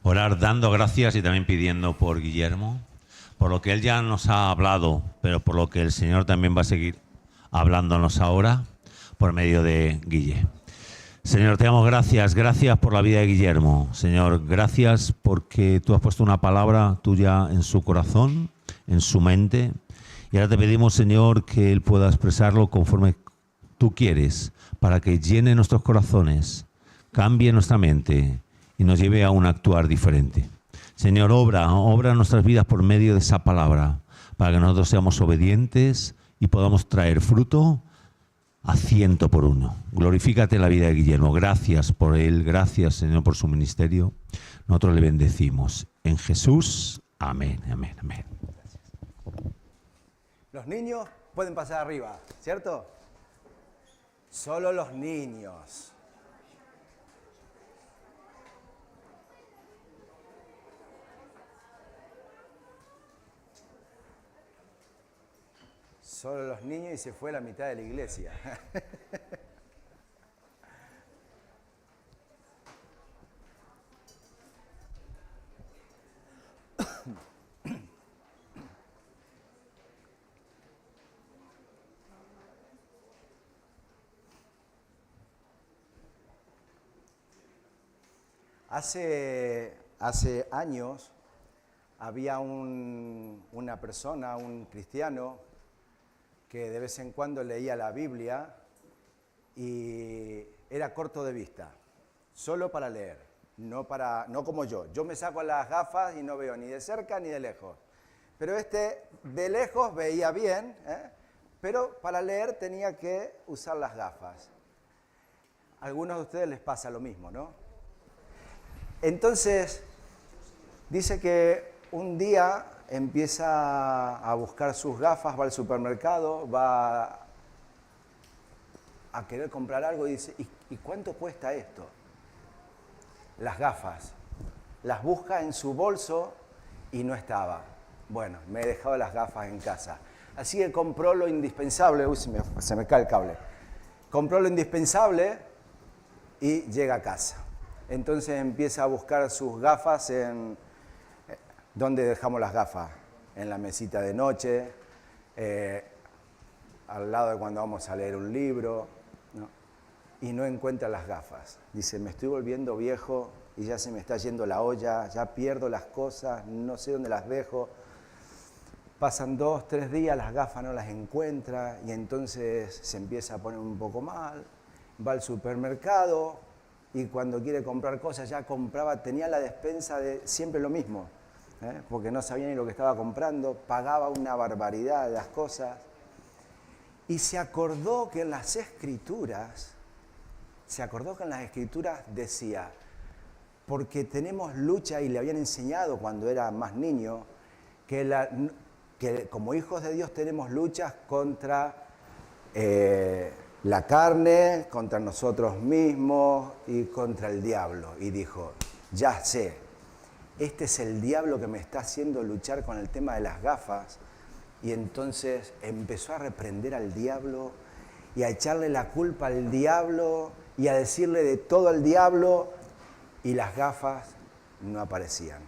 Orar dando gracias y también pidiendo por Guillermo, por lo que él ya nos ha hablado, pero por lo que el Señor también va a seguir hablándonos ahora por medio de Guille. Señor, te damos gracias por la vida de Guillermo. Señor, gracias porque tú has puesto una palabra tuya en su corazón, en su mente. Y ahora te pedimos, Señor, que él pueda expresarlo conforme tú quieres, para que llene nuestros corazones, cambie nuestra mente y nos lleve a un actuar diferente. Señor, obra en nuestras vidas por medio de esa palabra, para que nosotros seamos obedientes y podamos traer fruto a 100%. Glorifícate en la vida de Guillermo. Gracias por él, gracias, Señor, por su ministerio. Nosotros le bendecimos. En Jesús, amén, amén, amén. Gracias. Los niños pueden pasar arriba, ¿cierto? Solo los niños. Solo los niños y se fue la mitad de la iglesia. Hace años había una persona, un cristiano, que de vez en cuando leía la Biblia y era corto de vista, solo para leer, no como yo. Yo me saco las gafas y no veo ni de cerca ni de lejos. Pero de lejos veía bien, pero para leer tenía que usar las gafas. A algunos de ustedes les pasa lo mismo, ¿no? Entonces, dice que un día empieza a buscar sus gafas, va al supermercado, va a querer comprar algo y dice, ¿y cuánto cuesta esto? Las gafas. Las busca en su bolso y no estaba. Bueno, me he dejado las gafas en casa. Así que compró lo indispensable. Uy, se me cae el cable. Compró lo indispensable y llega a casa. Entonces empieza a buscar sus gafas en... ¿Dónde dejamos las gafas? En la mesita de noche, al lado de cuando vamos a leer un libro, ¿no? Y no encuentra las gafas. Dice, me estoy volviendo viejo y ya se me está yendo la olla, ya pierdo las cosas, no sé dónde las dejo. Pasan 2, 3 días, las gafas no las encuentra y entonces se empieza a poner un poco mal. Va al supermercado y cuando quiere comprar cosas ya compraba, tenía la despensa de siempre lo mismo. Porque no sabía ni lo que estaba comprando, pagaba una barbaridad de las cosas. Y se acordó que en las Escrituras decía, porque tenemos lucha, y le habían enseñado cuando era más niño, que como hijos de Dios tenemos luchas contra la carne, contra nosotros mismos y contra el diablo. Y dijo, ya sé. Este es el diablo que me está haciendo luchar con el tema de las gafas. Y entonces empezó a reprender al diablo y a echarle la culpa al diablo y a decirle de todo al diablo, y las gafas no aparecían.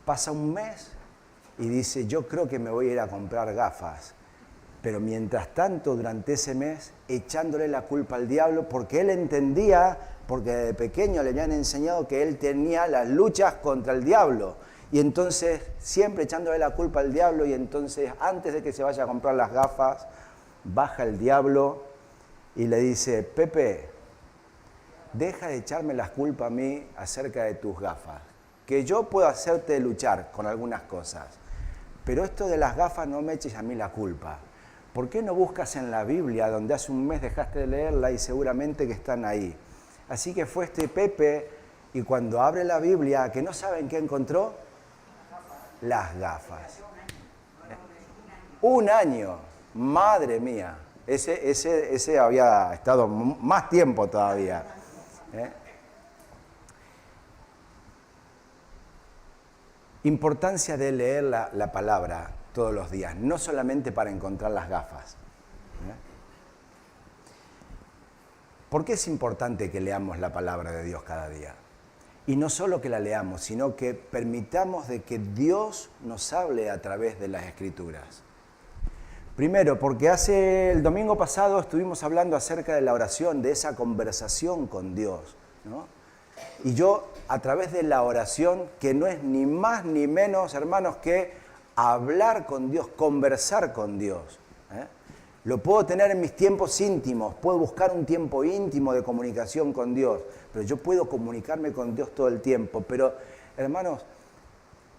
Pasa un mes y dice, yo creo que me voy a ir a comprar gafas. Pero mientras tanto, durante ese mes, echándole la culpa al diablo, porque él entendía, porque de pequeño le habían enseñado que él tenía las luchas contra el diablo. Y entonces, siempre echándole la culpa al diablo, y entonces, antes de que se vaya a comprar las gafas, baja el diablo y le dice, Pepe, deja de echarme las culpas a mí acerca de tus gafas, que yo puedo hacerte luchar con algunas cosas, pero esto de las gafas no me eches a mí la culpa. ¿Por qué no buscas en la Biblia, donde hace un mes dejaste de leerla y seguramente que están ahí? Así que fue Pepe, y cuando abre la Biblia, que no saben qué encontró, las gafas. Un año, madre mía. Ese había estado más tiempo todavía. Importancia de leer la palabra todos los días, no solamente para encontrar las gafas. ¿Por qué es importante que leamos la palabra de Dios cada día? Y no solo que la leamos, sino que permitamos de que Dios nos hable a través de las Escrituras. Primero, porque el domingo pasado estuvimos hablando acerca de la oración, de esa conversación con Dios, ¿no? Y yo, a través de la oración, que no es ni más ni menos, hermanos, que hablar con Dios, conversar con Dios, ¿eh? Lo puedo tener en mis tiempos íntimos, puedo buscar un tiempo íntimo de comunicación con Dios, pero yo puedo comunicarme con Dios todo el tiempo. Pero, hermanos,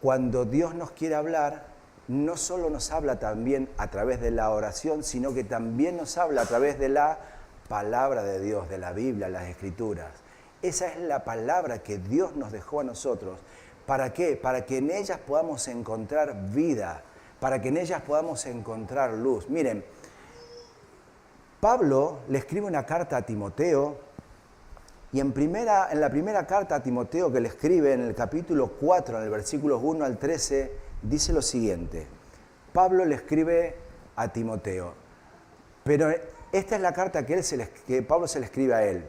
cuando Dios nos quiere hablar, no solo nos habla también a través de la oración, sino que también nos habla a través de la palabra de Dios, de la Biblia, las Escrituras. Esa es la palabra que Dios nos dejó a nosotros. ¿Para qué? Para que en ellas podamos encontrar vida, para que en ellas podamos encontrar luz. Miren, Pablo le escribe una carta a Timoteo y en la primera carta a Timoteo que le escribe en el capítulo 4, en el versículos 1 al 13, dice lo siguiente. Pablo le escribe a Timoteo, pero esta es la carta que Pablo se le escribe a él,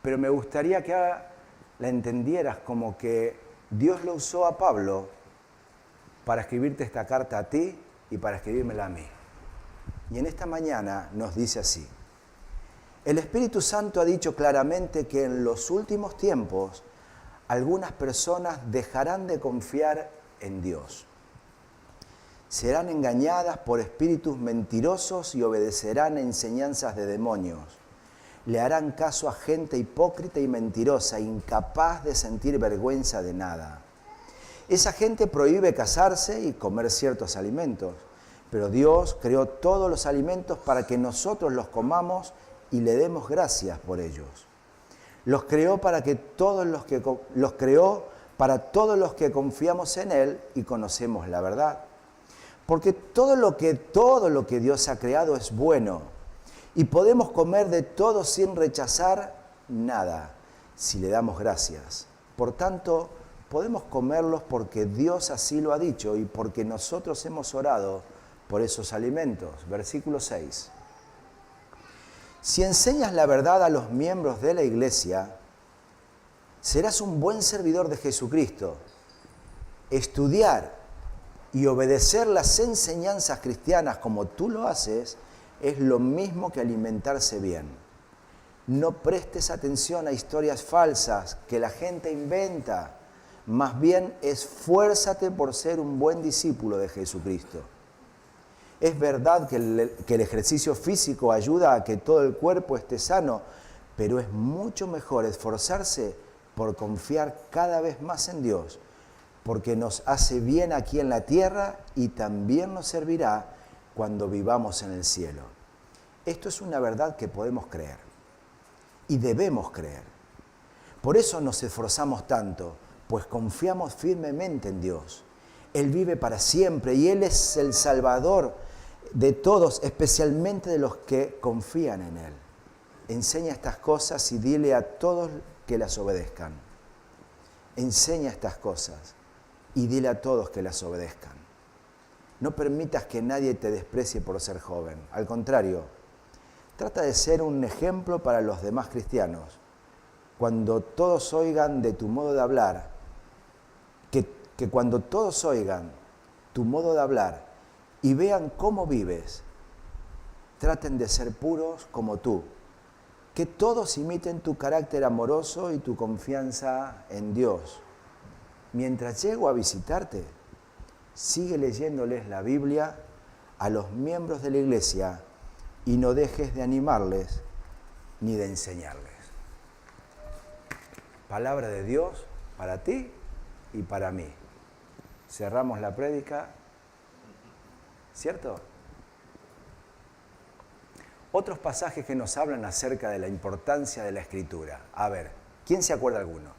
pero me gustaría que la entendieras como que Dios lo usó a Pablo para escribirte esta carta a ti y para escribírmela a mí. Y en esta mañana nos dice así: el Espíritu Santo ha dicho claramente que en los últimos tiempos algunas personas dejarán de confiar en Dios. Serán engañadas por espíritus mentirosos y obedecerán a enseñanzas de demonios. Le harán caso a gente hipócrita y mentirosa, incapaz de sentir vergüenza de nada. Esa gente prohíbe casarse y comer ciertos alimentos, pero Dios creó todos los alimentos para que nosotros los comamos y le demos gracias por ellos. Los creó para todos los que confiamos en Él y conocemos la verdad. Porque todo lo que Dios ha creado es bueno y podemos comer de todo sin rechazar nada si le damos gracias. Por tanto, podemos comerlos porque Dios así lo ha dicho y porque nosotros hemos orado por esos alimentos. Versículo 6. Si enseñas la verdad a los miembros de la iglesia, serás un buen servidor de Jesucristo. Estudiar y obedecer las enseñanzas cristianas como tú lo haces es lo mismo que alimentarse bien. No prestes atención a historias falsas que la gente inventa. Más bien, esfuérzate por ser un buen discípulo de Jesucristo. Es verdad que el ejercicio físico ayuda a que todo el cuerpo esté sano, pero es mucho mejor esforzarse por confiar cada vez más en Dios, porque nos hace bien aquí en la tierra y también nos servirá cuando vivamos en el cielo. Esto es una verdad que podemos creer y debemos creer. Por eso nos esforzamos tanto, pues confiamos firmemente en Dios. Él vive para siempre y Él es el Salvador de todos, especialmente de los que confían en Él. Enseña estas cosas y dile a todos que las obedezcan. Enseña estas cosas y dile a todos que las obedezcan. No permitas que nadie te desprecie por ser joven. Al contrario, trata de ser un ejemplo para los demás cristianos. Cuando todos oigan de tu modo de hablar, que cuando todos oigan tu modo de hablar y vean cómo vives, traten de ser puros como tú. Que todos imiten tu carácter amoroso y tu confianza en Dios. Mientras llego a visitarte, sigue leyéndoles la Biblia a los miembros de la iglesia y no dejes de animarles ni de enseñarles. Palabra de Dios para ti y para mí. Cerramos la prédica, ¿cierto? Otros pasajes que nos hablan acerca de la importancia de la Escritura. A ver, ¿quién se acuerda alguno?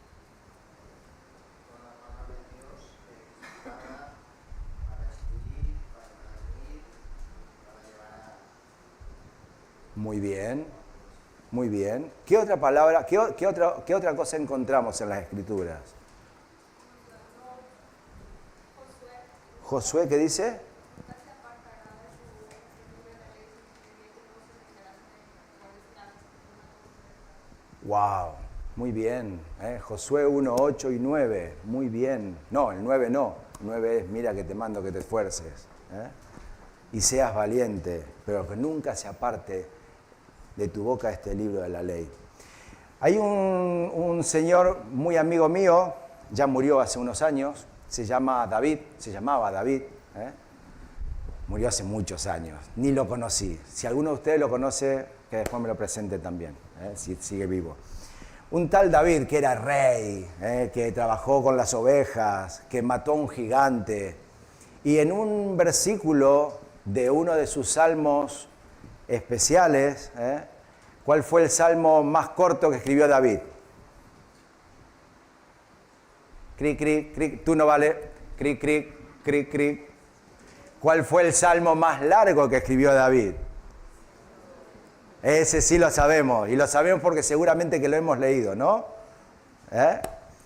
Muy bien, muy bien. ¿Qué otra palabra, qué otra cosa encontramos en las Escrituras? Josué, ¿qué dice? Wow, Muy bien. Josué 1, 8 y 9. Muy bien. No, el 9 no. El 9 es, mira que te mando que te esfuerces. Y seas valiente, pero que nunca se aparte de tu boca este libro de la ley. Hay un señor muy amigo mío, ya murió hace unos años, se llamaba David. Murió hace muchos años, ni lo conocí. Si alguno de ustedes lo conoce, que después me lo presente también, si sigue vivo. Un tal David que era rey, que trabajó con las ovejas, que mató a un gigante. Y en un versículo de uno de sus salmos especiales, ¿cuál fue el salmo más corto que escribió David? Cric, cric, cric, tú no vale. Cric, cric, cric, cric. ¿Cuál fue el salmo más largo que escribió David? Ese sí lo sabemos, y lo sabemos porque seguramente que lo hemos leído, ¿no?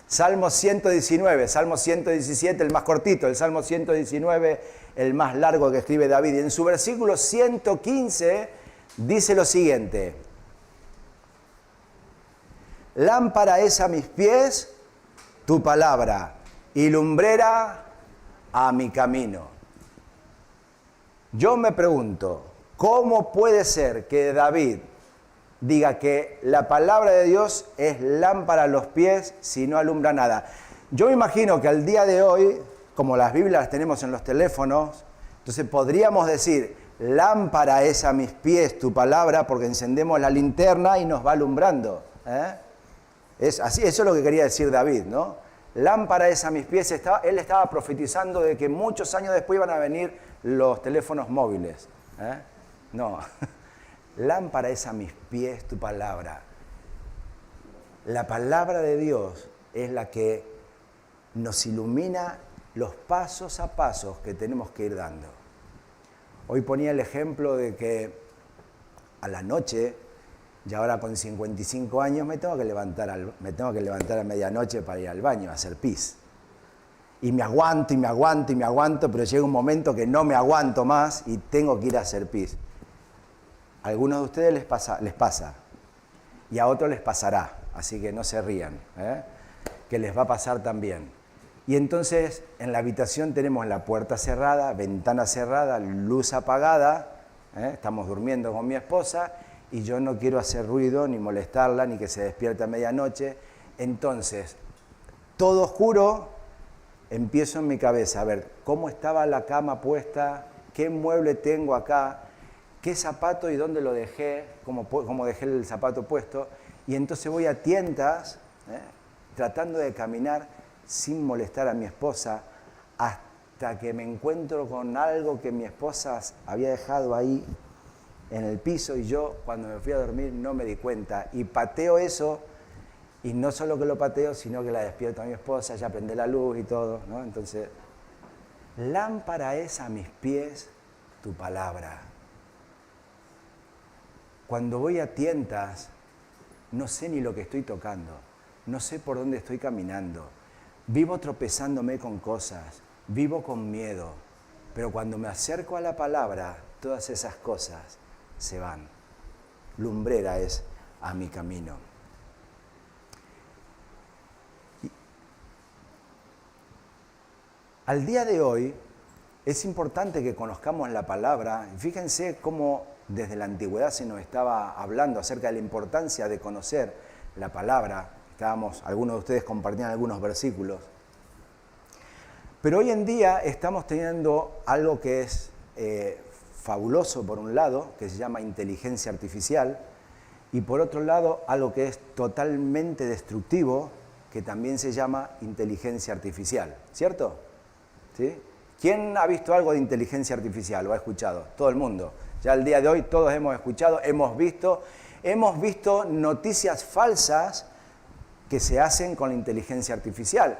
Salmo 119, Salmo 117, el más cortito, el Salmo 119, el más largo que escribe David. Y en su versículo 115 dice lo siguiente: lámpara es a mis pies tu palabra y lumbrera a mi camino. Yo me pregunto, ¿cómo puede ser que David diga que la palabra de Dios es lámpara a los pies si no alumbra nada? Yo me imagino que al día de hoy, como las Biblias las tenemos en los teléfonos, entonces podríamos decir, lámpara es a mis pies tu palabra, porque encendemos la linterna y nos va alumbrando. Es así, eso es lo que quería decir David, ¿no? Lámpara es a mis pies. Él estaba profetizando de que muchos años después iban a venir los teléfonos móviles. No, lámpara es a mis pies tu palabra. La palabra de Dios es la que nos ilumina los pasos a pasos que tenemos que ir dando. Hoy ponía el ejemplo de que a la noche, y ahora con 55 años, me tengo que levantar a medianoche para ir al baño a hacer pis. Y me aguanto, pero llega un momento que no me aguanto más y tengo que ir a hacer pis. A algunos de ustedes les pasa y a otros les pasará, así que no se rían, que les va a pasar también. Y entonces en la habitación tenemos la puerta cerrada, ventana cerrada, luz apagada, estamos durmiendo con mi esposa y yo no quiero hacer ruido, ni molestarla, ni que se despierte a medianoche. Entonces, todo oscuro, empiezo en mi cabeza a ver cómo estaba la cama puesta, qué mueble tengo acá, qué zapato y dónde lo dejé, cómo dejé el zapato puesto. Y entonces voy a tientas, tratando de caminar sin molestar a mi esposa, hasta que me encuentro con algo que mi esposa había dejado ahí en el piso, y yo cuando me fui a dormir no me di cuenta y pateo eso, y no solo que lo pateo, sino que la despierto a mi esposa, ya prende la luz y todo, ¿no? Entonces, lámpara es a mis pies tu palabra. Cuando voy a tientas, no sé ni lo que estoy tocando, no sé por dónde estoy caminando, vivo tropezándome con cosas, vivo con miedo, pero cuando me acerco a la palabra, todas esas cosas se van. Lumbrera es a mi camino. Al día de hoy es importante que conozcamos la palabra. Fíjense cómo desde la antigüedad se nos estaba hablando acerca de la importancia de conocer la palabra. Algunos de ustedes compartían algunos versículos. Pero hoy en día estamos teniendo algo que es fabuloso por un lado, que se llama inteligencia artificial, y por otro lado algo que es totalmente destructivo, que también se llama inteligencia artificial, ¿cierto? ¿Sí? ¿Quién ha visto algo de inteligencia artificial o ha escuchado? Todo el mundo. Ya al día de hoy todos hemos escuchado, hemos visto noticias falsas que se hacen con la inteligencia artificial.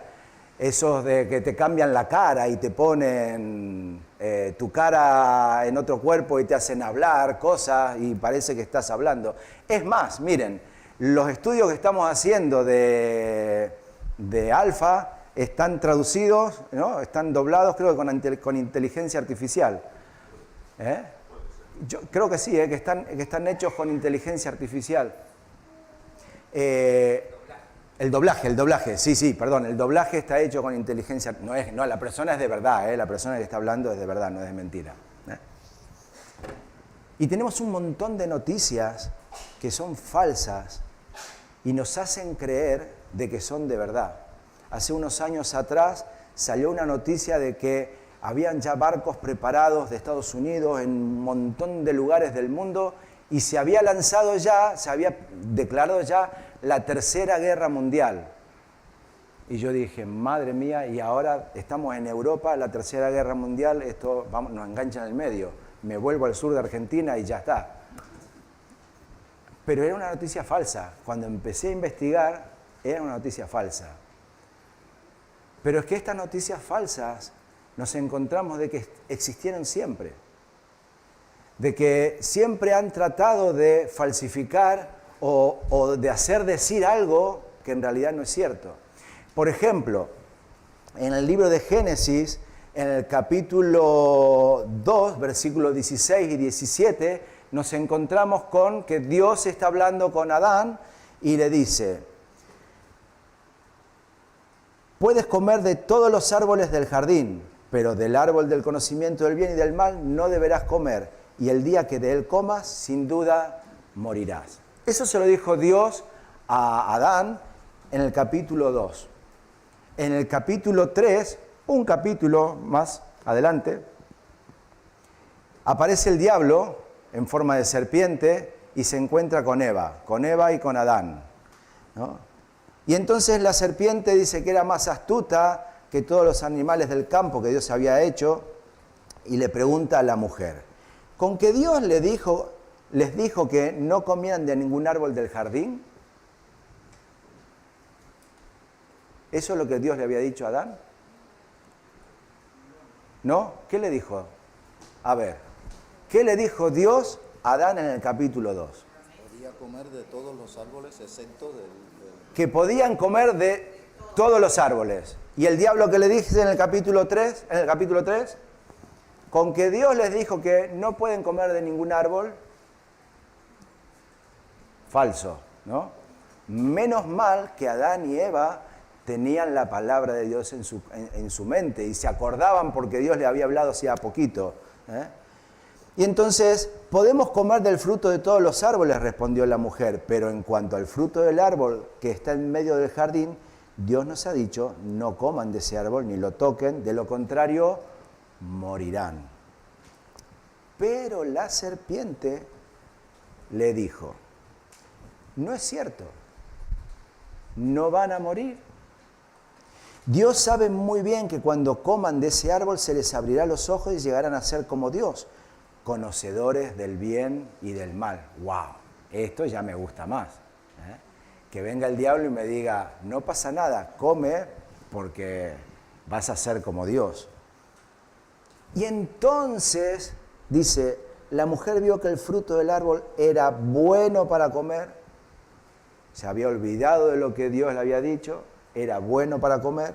Esos de que te cambian la cara y te ponen tu cara en otro cuerpo y te hacen hablar cosas y parece que estás hablando. Es más, miren, los estudios que estamos haciendo de alfa están traducidos, ¿no? Están doblados, creo que con inteligencia artificial. Yo creo que sí, que están hechos con inteligencia artificial. El doblaje, sí, perdón, el doblaje está hecho con inteligencia, no, la persona es de verdad, la persona que está hablando es de verdad, no es de mentira. Y tenemos un montón de noticias que son falsas y nos hacen creer de que son de verdad. Hace unos años atrás salió una noticia de que habían ya barcos preparados de Estados Unidos en un montón de lugares del mundo y se había lanzado ya, se había declarado ya la Tercera Guerra Mundial. Y yo dije, madre mía, y ahora estamos en Europa, la Tercera Guerra Mundial, esto nos engancha en el medio. Me vuelvo al sur de Argentina y ya está. Pero era una noticia falsa. Cuando empecé a investigar, era una noticia falsa. Pero es que estas noticias falsas nos encontramos de que existieron siempre. De que siempre han tratado de falsificar o de hacer decir algo que en realidad no es cierto. Por ejemplo, en el libro de Génesis, en el capítulo 2, versículos 16 y 17, nos encontramos con que Dios está hablando con Adán y le dice: puedes comer de todos los árboles del jardín, pero del árbol del conocimiento del bien y del mal no deberás comer, y el día que de él comas, sin duda morirás. Eso se lo dijo Dios a Adán en el capítulo 2. En el capítulo 3, un capítulo más adelante, aparece el diablo en forma de serpiente y se encuentra con Eva y con Adán, ¿no? Y entonces la serpiente dice que era más astuta que todos los animales del campo que Dios había hecho y le pregunta a la mujer: ¿con que Dios les dijo que no comieran de ningún árbol del jardín? ¿Eso es lo que Dios le había dicho a Adán? ¿No? ¿Qué le dijo? A ver, ¿qué le dijo Dios a Adán en el capítulo 2? Podía comer de todos los árboles excepto del... Que podían comer de todos los árboles. ¿Y el diablo que le dice en el capítulo 3? En el capítulo 3, con que Dios les dijo que no pueden comer de ningún árbol. Falso, ¿no? Menos mal que Adán y Eva tenían la palabra de Dios en su mente y se acordaban porque Dios le había hablado hacía poquito. Y entonces, podemos comer del fruto de todos los árboles, respondió la mujer, pero en cuanto al fruto del árbol que está en medio del jardín, Dios nos ha dicho, no coman de ese árbol ni lo toquen, de lo contrario, morirán. Pero la serpiente le dijo: no es cierto, no van a morir. Dios sabe muy bien que cuando coman de ese árbol se les abrirá los ojos y llegarán a ser como Dios, conocedores del bien y del mal. ¡Wow! Esto ya me gusta más. Que venga el diablo y me diga: no pasa nada, come porque vas a ser como Dios. Y entonces, dice, la mujer vio que el fruto del árbol era bueno para comer, se había olvidado de lo que Dios le había dicho, era bueno para comer,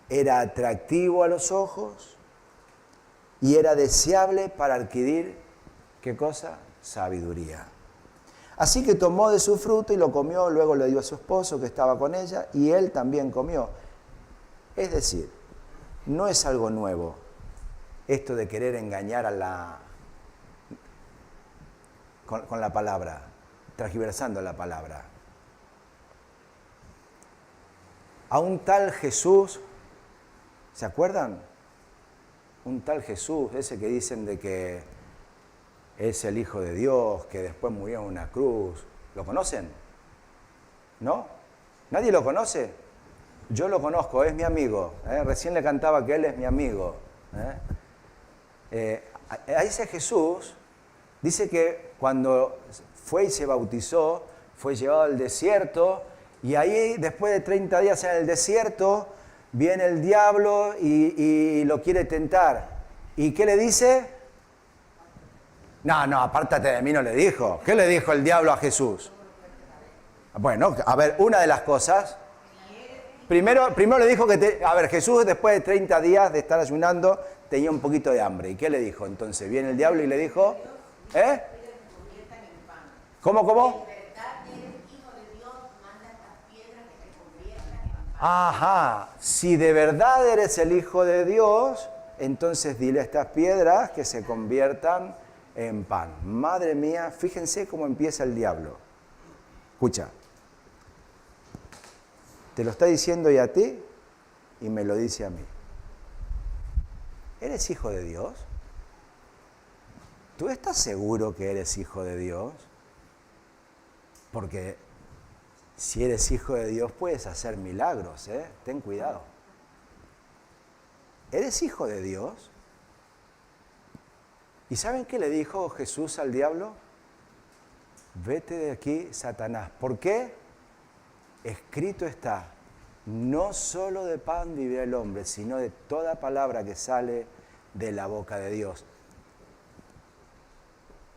era atractivo a los ojos y era deseable para adquirir, ¿qué cosa? Sabiduría. Así que tomó de su fruto y lo comió, luego le dio a su esposo que estaba con ella y él también comió. Es decir, no es algo nuevo esto de querer engañar con la palabra, transgiversando la palabra. A un tal Jesús, ¿se acuerdan? Un tal Jesús, ese que dicen de que es el Hijo de Dios, que después murió en una cruz. ¿Lo conocen? ¿No? ¿Nadie lo conoce? Yo lo conozco, es mi amigo. Recién le cantaba que él es mi amigo. A ese Jesús dice que cuando fue y se bautizó, fue llevado al desierto. Y ahí, después de 30 días en el desierto, viene el diablo y lo quiere tentar. ¿Y qué le dice? No, apártate de mí, no le dijo. ¿Qué le dijo el diablo a Jesús? Bueno, a ver, una de las cosas. Primero le dijo que, Jesús después de 30 días de estar ayunando, tenía un poquito de hambre. ¿Y qué le dijo? Entonces viene el diablo y le dijo, ¿Cómo? Ajá, si de verdad eres el Hijo de Dios, entonces dile a estas piedras que se conviertan en pan. Madre mía, fíjense cómo empieza el diablo. Escucha, te lo está diciendo y a ti y me lo dice a mí. ¿Eres hijo de Dios? ¿Tú estás seguro que eres hijo de Dios? Porque si eres hijo de Dios puedes hacer milagros, ¿eh? Ten cuidado. ¿Eres hijo de Dios? ¿Y saben qué le dijo Jesús al diablo? Vete de aquí, Satanás. ¿Por qué? Escrito está, no solo de pan vivirá el hombre, sino de toda palabra que sale de la boca de Dios.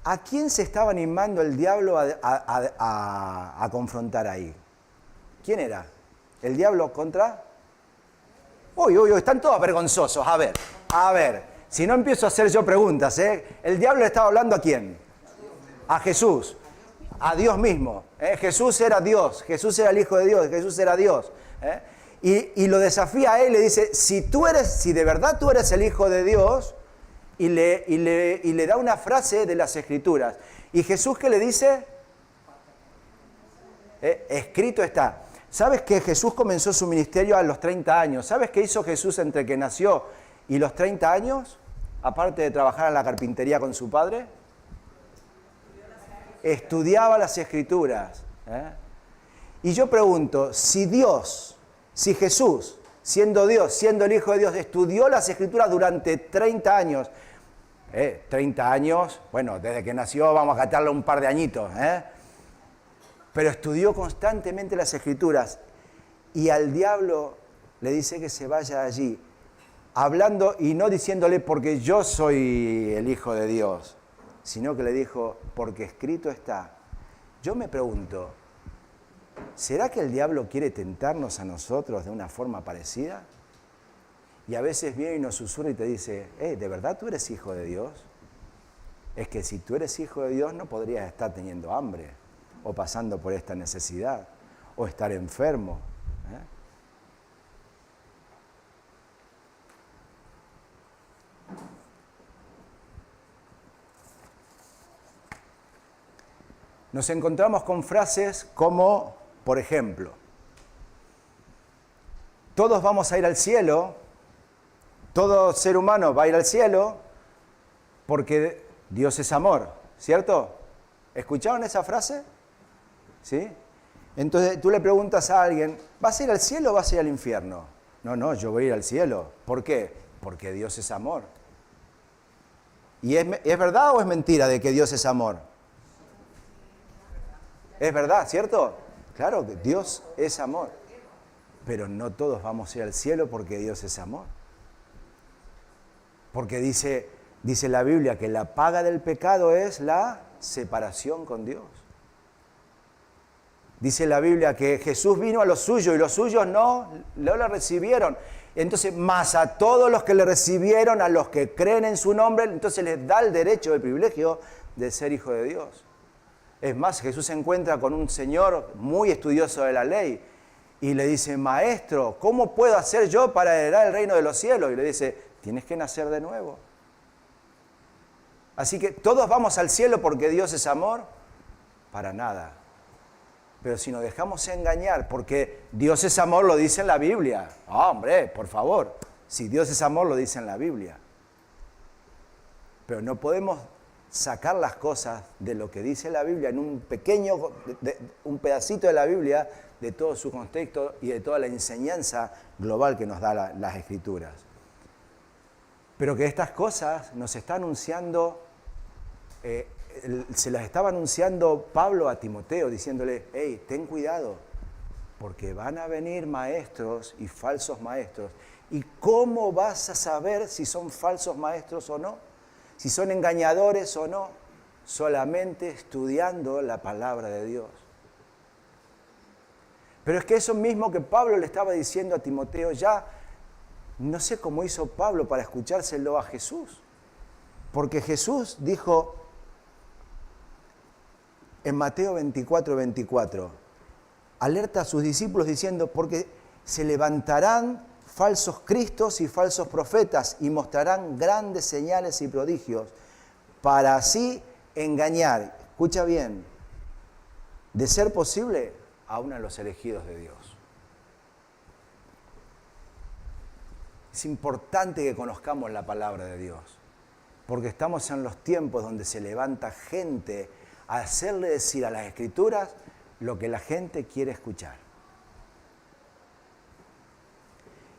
¿A quién se estaba animando el diablo a confrontar ahí? ¿Quién era? ¿El diablo contra? Uy, están todos vergonzosos. A ver, si no empiezo a hacer yo preguntas, ¿eh? ¿El diablo le estaba hablando a quién? A Jesús, a Dios mismo. Jesús era Dios, Jesús era el Hijo de Dios, Jesús era Dios. Y lo desafía a él, le dice, si de verdad tú eres el Hijo de Dios, y le da una frase de las Escrituras. ¿Y Jesús qué le dice? Escrito está. ¿Sabes que Jesús comenzó su ministerio a los 30 años? ¿Sabes qué hizo Jesús entre que nació y los 30 años? Aparte de trabajar en la carpintería con su padre. Estudiaba las Escrituras. Y yo pregunto, si Jesús, siendo Dios, siendo el Hijo de Dios, estudió las Escrituras durante 30 años, 30 años, bueno, desde que nació vamos a catarle un par de añitos, pero estudió constantemente las Escrituras y al diablo le dice que se vaya allí, hablando y no diciéndole porque yo soy el Hijo de Dios, sino que le dijo porque escrito está. Yo me pregunto, ¿será que el diablo quiere tentarnos a nosotros de una forma parecida? Y a veces viene y nos susurra y te dice, ¿de verdad tú eres hijo de Dios? Es que si tú eres hijo de Dios no podrías estar teniendo hambre, o pasando por esta necesidad, o estar enfermo. Nos encontramos con frases como, por ejemplo, todos vamos a ir al cielo, todo ser humano va a ir al cielo porque Dios es amor, ¿cierto? ¿Escucharon esa frase? ¿Sí? Entonces tú le preguntas a alguien, ¿vas a ir al cielo o vas a ir al infierno? No, yo voy a ir al cielo. ¿Por qué? Porque Dios es amor. ¿Y es verdad o es mentira de que Dios es amor? Es verdad, ¿cierto? Claro que Dios es amor. Pero no todos vamos a ir al cielo porque Dios es amor. Porque dice la Biblia que la paga del pecado es la separación con Dios. Dice la Biblia que Jesús vino a los suyos y los suyos no le recibieron. Entonces, más a todos los que le recibieron, a los que creen en su nombre, entonces les da el derecho, el privilegio de ser hijo de Dios. Es más, Jesús se encuentra con un señor muy estudioso de la ley y le dice, maestro, ¿cómo puedo hacer yo para heredar el reino de los cielos? Y le dice, tienes que nacer de nuevo. Así que todos vamos al cielo porque Dios es amor, para nada. Pero si nos dejamos engañar, porque Dios es amor, lo dice en la Biblia. Hombre, por favor, si Dios es amor, lo dice en la Biblia. Pero no podemos sacar las cosas de lo que dice la Biblia en un pedacito de la Biblia, de todo su contexto y de toda la enseñanza global que nos da las Escrituras. Pero que estas cosas nos está anunciando, se las estaba anunciando Pablo a Timoteo, diciéndole, hey, ten cuidado, porque van a venir maestros y falsos maestros. ¿Y cómo vas a saber si son falsos maestros o no? Si son engañadores o no, solamente estudiando la palabra de Dios. Pero es que eso mismo que Pablo le estaba diciendo a Timoteo, ya no sé cómo hizo Pablo para escuchárselo a Jesús. Porque Jesús dijo en Mateo 24:24, alerta a sus discípulos diciendo, porque Se levantarán falsos cristos y falsos profetas y mostrarán grandes señales y prodigios para así engañar, escucha bien, de ser posible, aún a los elegidos de Dios. Es importante que conozcamos la palabra de Dios, porque estamos en los tiempos donde se levanta gente a hacerle decir a las Escrituras lo que la gente quiere escuchar.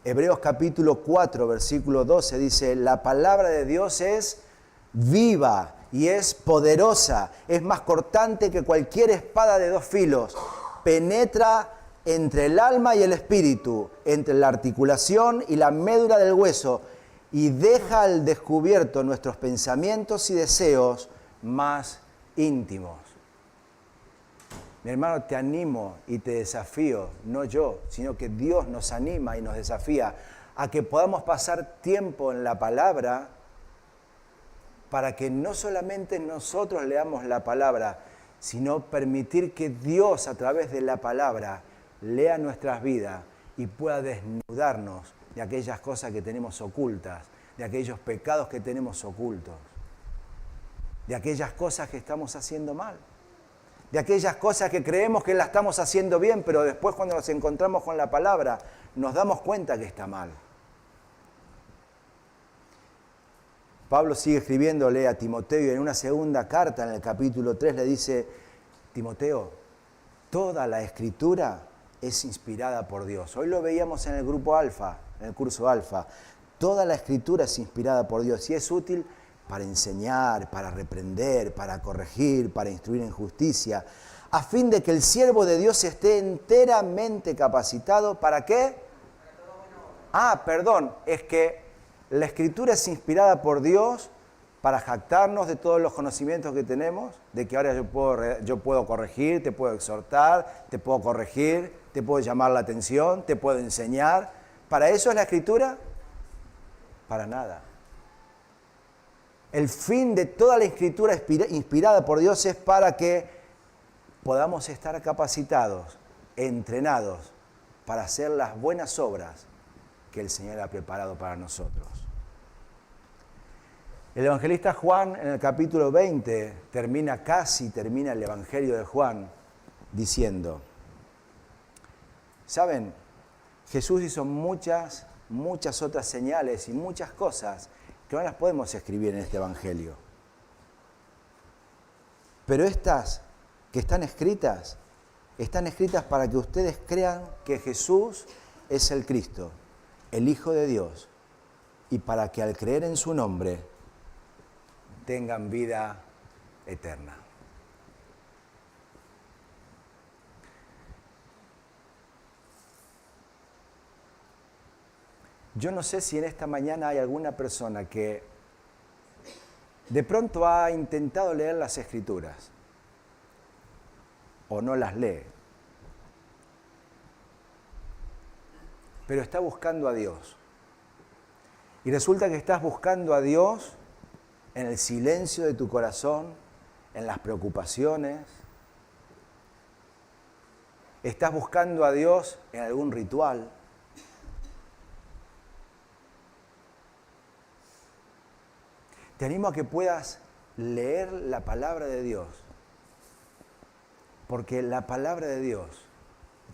Hebreos capítulo 4, versículo 12 dice, la palabra de Dios es viva y es poderosa, es más cortante que cualquier espada de dos filos, penetra entre el alma y el espíritu, entre la articulación y la médula del hueso, y deja al descubierto nuestros pensamientos y deseos más íntimos. Mi hermano, te animo y te desafío, no yo, sino que Dios nos anima y nos desafía a que podamos pasar tiempo en la palabra para que no solamente nosotros leamos la palabra, sino permitir que Dios a través de la palabra lea nuestras vidas y pueda desnudarnos de aquellas cosas que tenemos ocultas, de aquellos pecados que tenemos ocultos, de aquellas cosas que estamos haciendo mal, de aquellas cosas que creemos que la estamos haciendo bien, pero después cuando nos encontramos con la palabra nos damos cuenta que está mal. Pablo sigue escribiéndole a Timoteo y en una segunda carta, en el capítulo 3, le dice, Timoteo, toda la Escritura es inspirada por Dios. Hoy lo veíamos en el grupo Alfa, en el curso Alfa. Toda la Escritura es inspirada por Dios y es útil para enseñar, para reprender, para corregir, para instruir en justicia, a fin de que el siervo de Dios esté enteramente capacitado. ¿Para qué? Es que la Escritura es inspirada por Dios para jactarnos de todos los conocimientos que tenemos, de que ahora yo puedo corregir, te puedo exhortar, te puedo corregir, te puedo llamar la atención, te puedo enseñar. ¿Para eso es la Escritura? Para nada. El fin de toda la Escritura inspirada por Dios es para que podamos estar capacitados, entrenados, para hacer las buenas obras que el Señor ha preparado para nosotros. El evangelista Juan, en el capítulo 20, termina el Evangelio de Juan diciendo, ¿saben? Jesús hizo muchas otras señales y muchas cosas que no las podemos escribir en este Evangelio. Pero estas que están escritas para que ustedes crean que Jesús es el Cristo, el Hijo de Dios, y para que al creer en su nombre tengan vida eterna. Yo no sé si en esta mañana hay alguna persona que de pronto ha intentado leer las Escrituras o no las lee, pero está buscando a Dios. Y resulta que estás buscando a Dios en el silencio de tu corazón, en las preocupaciones. Estás buscando a Dios en algún ritual. Te animo a que puedas leer la palabra de Dios, porque la palabra de Dios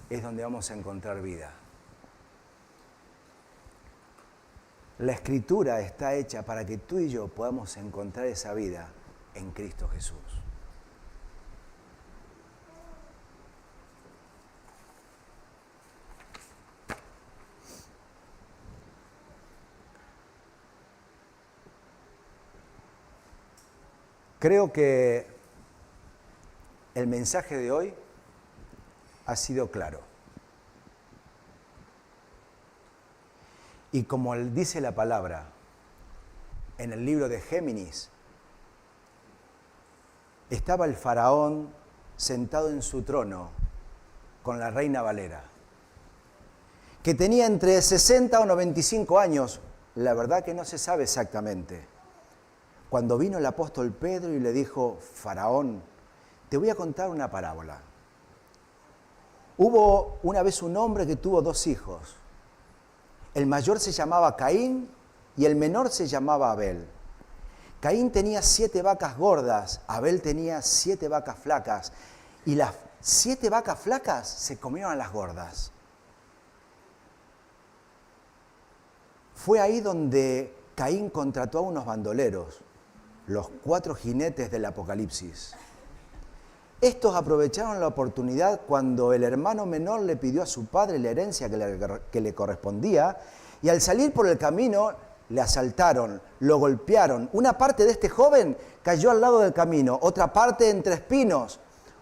es donde vamos a encontrar vida. La Escritura está hecha para que tú y yo podamos encontrar esa vida en Cristo Jesús. Creo que el mensaje de hoy ha sido claro. Y como dice la palabra en el libro de Géminis, estaba el faraón sentado en su trono con la reina Valera, que tenía entre 60 o 95 años, la verdad que no se sabe exactamente. Cuando vino el apóstol Pedro y le dijo, Faraón, te voy a contar una parábola. Hubo una vez un hombre que tuvo 2 hijos. El mayor se llamaba Caín y el menor se llamaba Abel. Caín tenía 7 vacas gordas, Abel tenía 7 vacas flacas, y las 7 vacas flacas se comieron a las gordas. Fue ahí donde Caín contrató a unos bandoleros, los 4 jinetes del Apocalipsis. Estos aprovecharon la oportunidad cuando el hermano menor le pidió a su padre la herencia que le correspondía, y al salir por el camino le asaltaron, lo golpearon. Una parte de este joven cayó al lado del camino, otra parte entre espinos,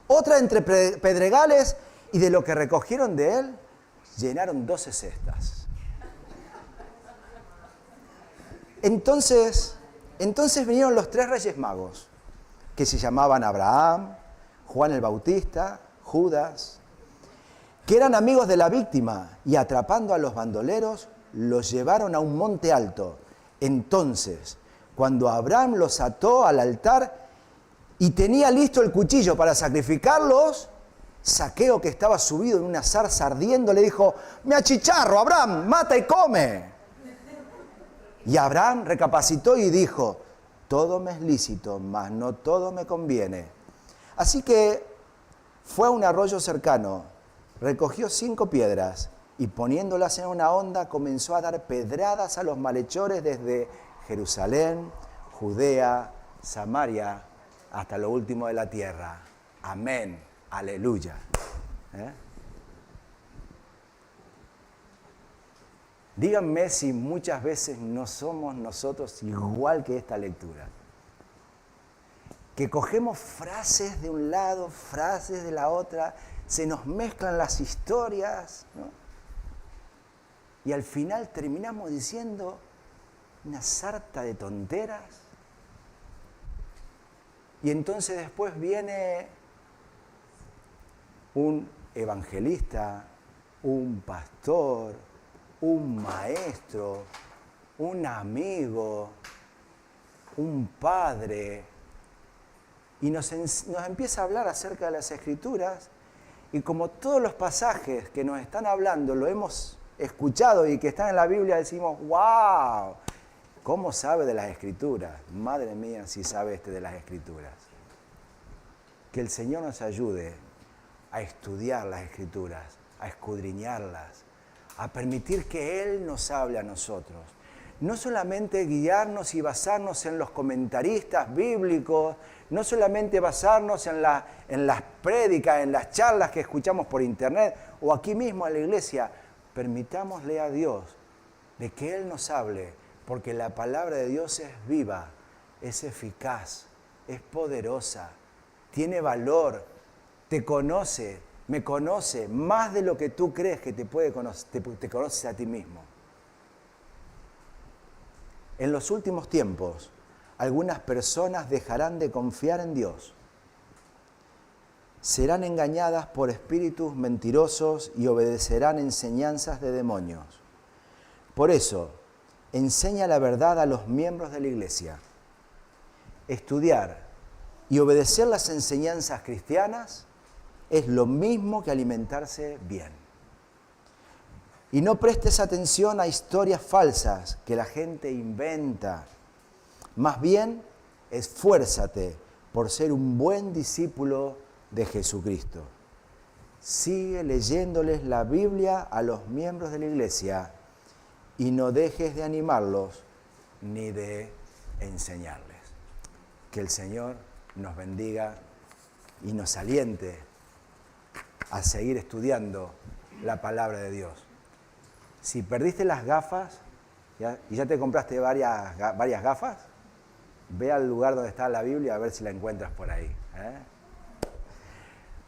otra entre pedregales, y de lo que recogieron de él, llenaron 12 cestas. Entonces vinieron los 3 reyes magos, que se llamaban Abraham, Juan el Bautista, Judas, que eran amigos de la víctima, y atrapando a los bandoleros, los llevaron a un monte alto. Entonces, cuando Abraham los ató al altar y tenía listo el cuchillo para sacrificarlos, Zaqueo, que estaba subido en una zarza ardiendo, le dijo: «Me achicharro, Abraham, mata y come». Y Abraham recapacitó y dijo: «Todo me es lícito, mas no todo me conviene». Así que fue a un arroyo cercano, recogió 5 piedras y poniéndolas en una honda comenzó a dar pedradas a los malhechores desde Jerusalén, Judea, Samaria, hasta lo último de la tierra. Amén, aleluya. Díganme si muchas veces no somos nosotros igual que esta lectura. Que cogemos frases de un lado, frases de la otra, se nos mezclan las historias, ¿no? Y al final terminamos diciendo una sarta de tonteras. Y entonces después viene un evangelista, un pastor, un maestro, un amigo, un padre, y nos empieza a hablar acerca de las Escrituras, y como todos los pasajes que nos están hablando lo hemos escuchado y que están en la Biblia, decimos: ¡wow! ¿Cómo sabe de las Escrituras? Madre mía, si sabe de las Escrituras. Que el Señor nos ayude a estudiar las Escrituras, a escudriñarlas, a permitir que Él nos hable a nosotros. No solamente guiarnos y basarnos en los comentaristas bíblicos, no solamente basarnos en las prédicas, en las charlas que escuchamos por internet o aquí mismo en la iglesia. Permitámosle a Dios de que Él nos hable, porque la palabra de Dios es viva, es eficaz, es poderosa, tiene valor, te conoce, me conoce más de lo que tú crees que te puede conocer, te conoces a ti mismo. En los últimos tiempos, algunas personas dejarán de confiar en Dios. Serán engañadas por espíritus mentirosos y obedecerán enseñanzas de demonios. Por eso, enseña la verdad a los miembros de la iglesia. Estudiar y obedecer las enseñanzas cristianas es lo mismo que alimentarse bien. Y no prestes atención a historias falsas que la gente inventa. Más bien, esfuérzate por ser un buen discípulo de Jesucristo. Sigue leyéndoles la Biblia a los miembros de la iglesia y no dejes de animarlos ni de enseñarles. Que el Señor nos bendiga y nos aliente a seguir estudiando la palabra de Dios. Si perdiste las gafas y ya te compraste varias gafas, ve al lugar donde está la Biblia a ver si la encuentras por ahí.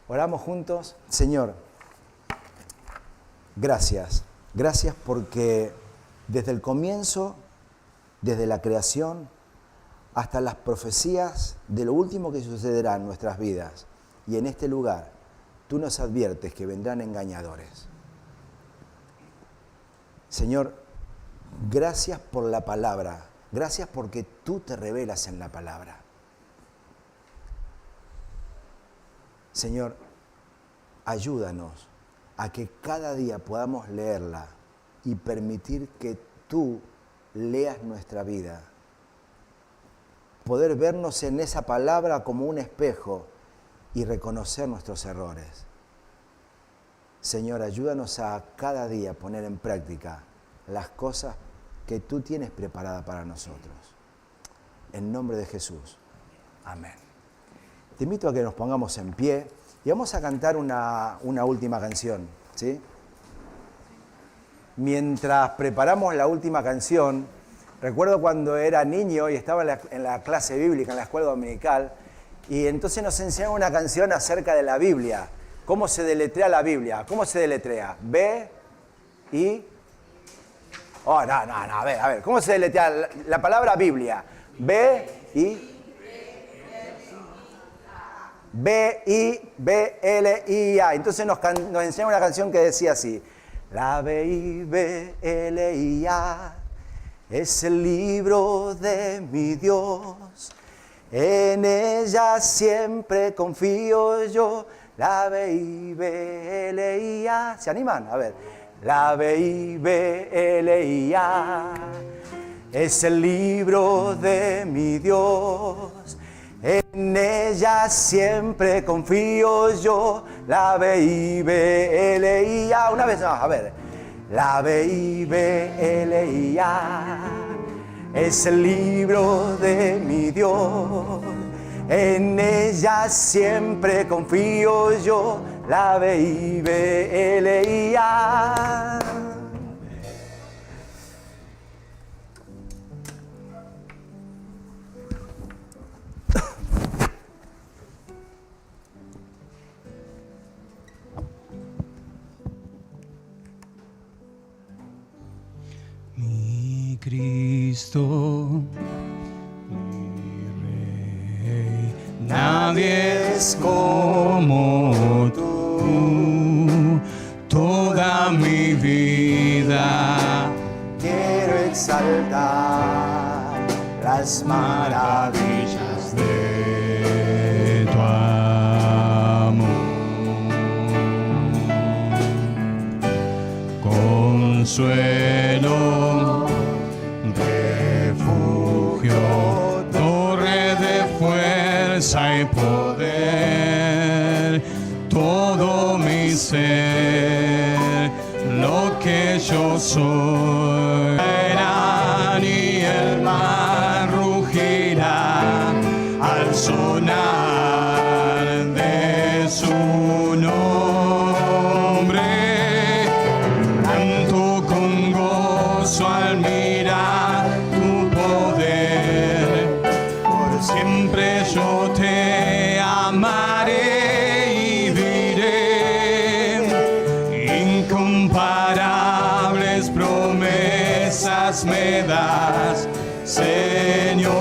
Oramos juntos. Señor, gracias. Gracias porque desde el comienzo, desde la creación, hasta las profecías de lo último que sucederá en nuestras vidas y en este lugar, tú nos adviertes que vendrán engañadores. Señor, gracias por la palabra. Gracias porque tú te revelas en la palabra. Señor, ayúdanos a que cada día podamos leerla y permitir que tú leas nuestra vida. Poder vernos en esa palabra como un espejo y reconocer nuestros errores. Señor, ayúdanos a cada día poner en práctica las cosas que tú tienes preparadas para nosotros. En nombre de Jesús. Amén. Te invito a que nos pongamos en pie y vamos a cantar una última canción, ¿sí? Mientras preparamos la última canción, recuerdo cuando era niño y estaba en la clase bíblica, en la escuela dominical, y entonces nos enseñaron una canción acerca de la Biblia. ¿Cómo se deletrea la Biblia? ¿Cómo se deletrea? B-I... Oh, no, a ver. ¿Cómo se deletrea la palabra Biblia? B-I-B-L-I-A. Entonces nos enseñaron una canción que decía así. La B-I-B-L-I-A es el libro de mi Dios. En ella siempre confío yo. La B-I-B-L-I-A. ¿Se animan? A ver. La B-I-B-L-I-A es el libro de mi Dios. En ella siempre confío yo. La B-I-B-L-I-A. Una vez más, a ver. La B-I-B-L-I-A es el libro de mi Dios. En ella siempre confío yo. La B-I-B-L-I-A. Mi Cristo, mi Rey, nadie es como tú. Toda mi vida quiero exaltar las maravillas de tu amor. Consuelo, refugio, torre de fuerza y poder, todo mi ser, lo que yo soy. Y el mar rugirá al sonar de su nombre. Canto con gozo al mirar tu poder. Por siempre yo te amaré y diré, incomparables promesas me das, Señor.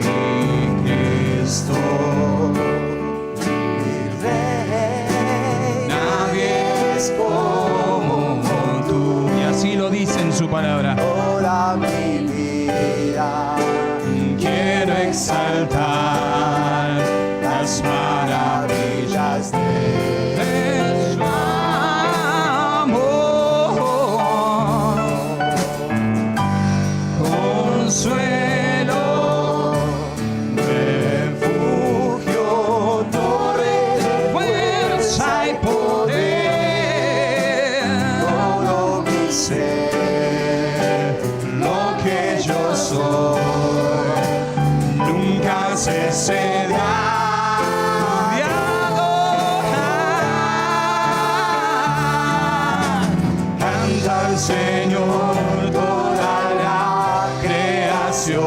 Mi Cristo, mi Rey, nadie es como tú. Y así lo dice en su palabra. toda mi vida. Quiero exaltar las maravillas de su amor. Consuelo, refugio, torre de fuerza y poder. Todo mi Ser, lo que yo soy, nunca cesé de adorar. Canta al Señor toda la creación,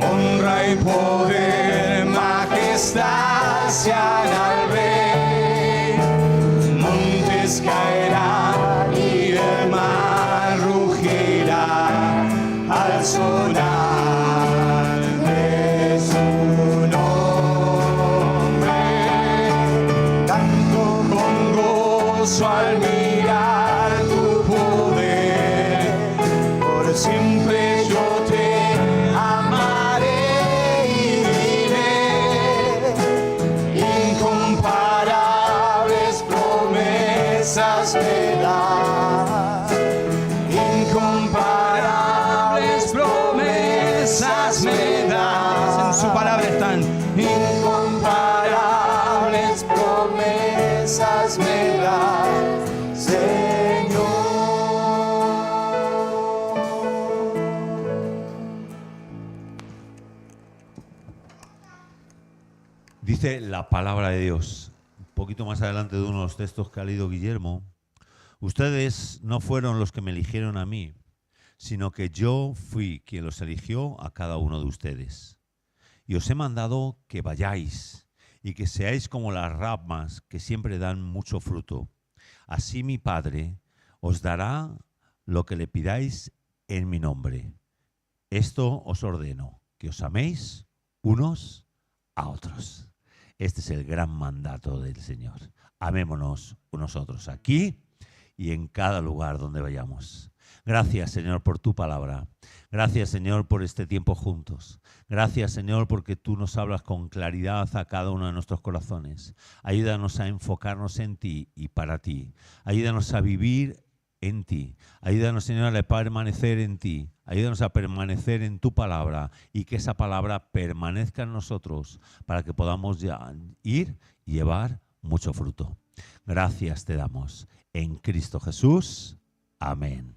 honra y poder, majestad sean al Rey. Montes caerán y el mar rugirá al sonar de su nombre. Canto con gozo al mirar tu poder. Por siempre yo te amaré promesas me das, Señor. Dice la palabra de Dios, un poquito más adelante de uno de los textos que ha leído Guillermo: ustedes no fueron los que me eligieron a mí, sino que yo fui quien los eligió a cada uno de ustedes. Y os he mandado que vayáis y que seáis como las ramas que siempre dan mucho fruto. Así mi Padre os dará lo que le pidáis en mi nombre. Esto os ordeno, que os améis unos a otros. Este es el gran mandato del Señor. Amémonos unos a otros aquí y en cada lugar donde vayamos. Gracias, Señor, por tu palabra. Gracias, Señor, por este tiempo juntos. Gracias, Señor, porque tú nos hablas con claridad a cada uno de nuestros corazones. Ayúdanos a enfocarnos en ti y para ti. Ayúdanos a vivir en ti. Ayúdanos, Señor, a permanecer en ti. Ayúdanos a permanecer en tu palabra y que esa palabra permanezca en nosotros para que podamos ir y llevar mucho fruto. Gracias te damos. En Cristo Jesús. Amén.